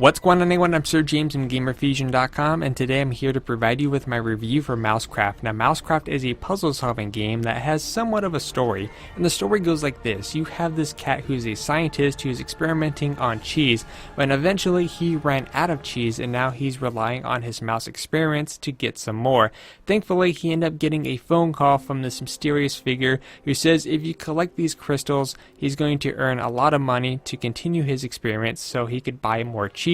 What's going on, everyone? I'm Sir James from Gamerfuzion.com, and today I'm here to provide you with my review for MouseCraft. Now, MouseCraft is a puzzle-solving game that has somewhat of a story, and the story goes like this. You have this cat who's a scientist who's experimenting on cheese, but eventually he ran out of cheese, and now he's relying on his mouse experiments to get some more. Thankfully, he ended up getting a phone call from this mysterious figure who says if you collect these crystals, he's going to earn a lot of money to continue his experiments so he could buy more cheese,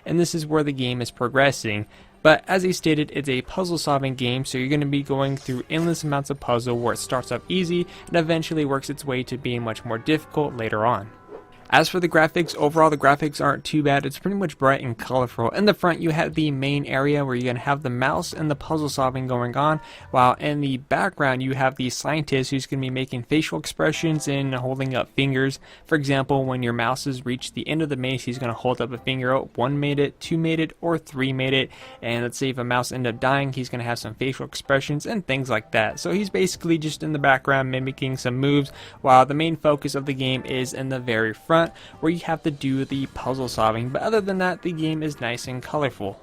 and this is where the game is progressing. But as he stated, it's a puzzle solving game, so you're going to be going through endless amounts of puzzle where it starts up easy and eventually works its way to being much more difficult later on. As for the graphics, overall the graphics aren't too bad. It's pretty much bright and colorful. In the front you have the main area where you're going to have the mouse and the puzzle solving going on, while in the background you have the scientist who's going to be making facial expressions and holding up fingers. For example, when your mouse has reached the end of the maze, he's going to hold up a finger. Oh, 1 made it, 2 made it, or 3 made it. And let's say if a mouse ended up dying, he's going to have some facial expressions and things like that. So he's basically just in the background mimicking some moves, while the main focus of the game is in the very front, where you have to do the puzzle solving. But other than that, the game is nice and colorful.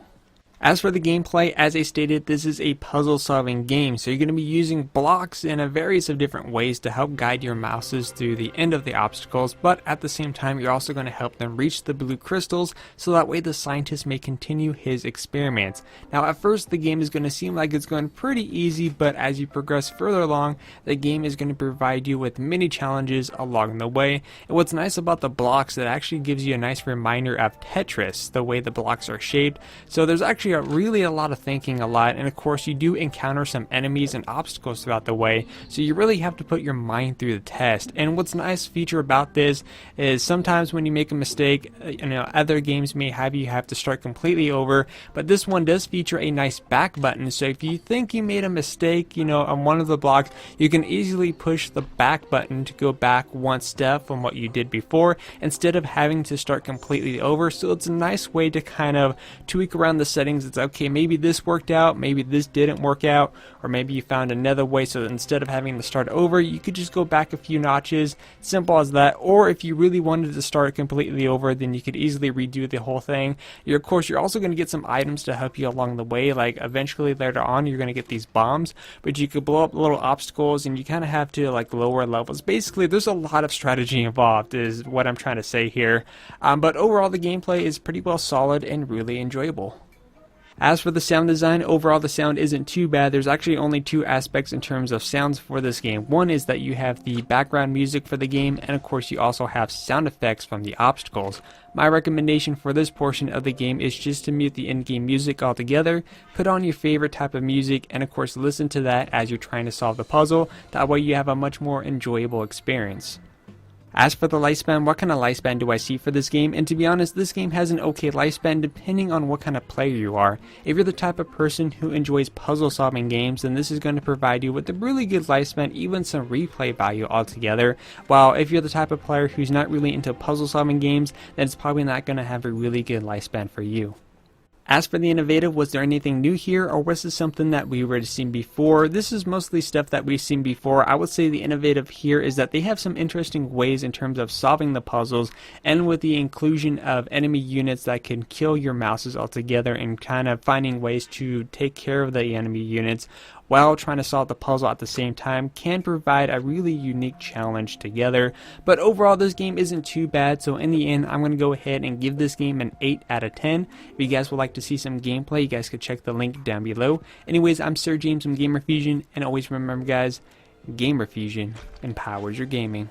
As for the gameplay, as I stated, this is a puzzle solving game, so you're going to be using blocks in a various of different ways to help guide your mouses through the end of the obstacles, but at the same time you're also going to help them reach the blue crystals so that way the scientist may continue his experiments. Now at first the game is going to seem like it's going pretty easy, but as you progress further along, the game is going to provide you with many challenges along the way. And what's nice about the blocks, it actually gives you a nice reminder of Tetris, the way the blocks are shaped. So there's actually really a lot of thinking a lot, and of course you do encounter some enemies and obstacles throughout the way, so you really have to put your mind through the test. And what's nice feature about this is sometimes when you make a mistake, other games may have you have to start completely over, but this one does feature a nice back button, so if you think you made a mistake on one of the blocks, you can easily push the back button to go back one step from what you did before instead of having to start completely over. So it's a nice way to kind of tweak around the settings. It's okay, maybe this worked out, maybe this didn't work out, or maybe you found another way, so that instead of having to start over, you could just go back a few notches. Simple as that. Or if you really wanted to start completely over, then you could easily redo the whole thing. Of course, you're also going to get some items to help you along the way, like eventually later on you're going to get these bombs, but you could blow up little obstacles and you kind of have to lower levels. Basically, there's a lot of strategy involved is what I'm trying to say here. But overall the gameplay is pretty well solid and really enjoyable. As for the sound design, overall the sound isn't too bad. There's actually only two aspects in terms of sounds for this game. One is that you have the background music for the game, and of course you also have sound effects from the obstacles. My recommendation for this portion of the game is just to mute the in-game music altogether, put on your favorite type of music, and of course listen to that as you're trying to solve the puzzle. That way you have a much more enjoyable experience. As for the lifespan, what kind of lifespan do I see for this game? And to be honest, this game has an okay lifespan depending on what kind of player you are. If you're the type of person who enjoys puzzle solving games, then this is going to provide you with a really good lifespan, even some replay value altogether. While if you're the type of player who's not really into puzzle solving games, then it's probably not going to have a really good lifespan for you. As for the innovative, was there anything new here, or was this something that we already seen before? This is mostly stuff that we've seen before. I would say the innovative here is that they have some interesting ways in terms of solving the puzzles, and with the inclusion of enemy units that can kill your mouses altogether, and kind of finding ways to take care of the enemy units while trying to solve the puzzle at the same time can provide a really unique challenge together. But overall this game isn't too bad, so in the end I'm going to go ahead and give this game an 8 out of 10. If you guys would like to see some gameplay, you guys could check the link down below. Anyways, I'm Sir James from Gamerfuzion, and always remember guys, Gamerfuzion empowers your gaming.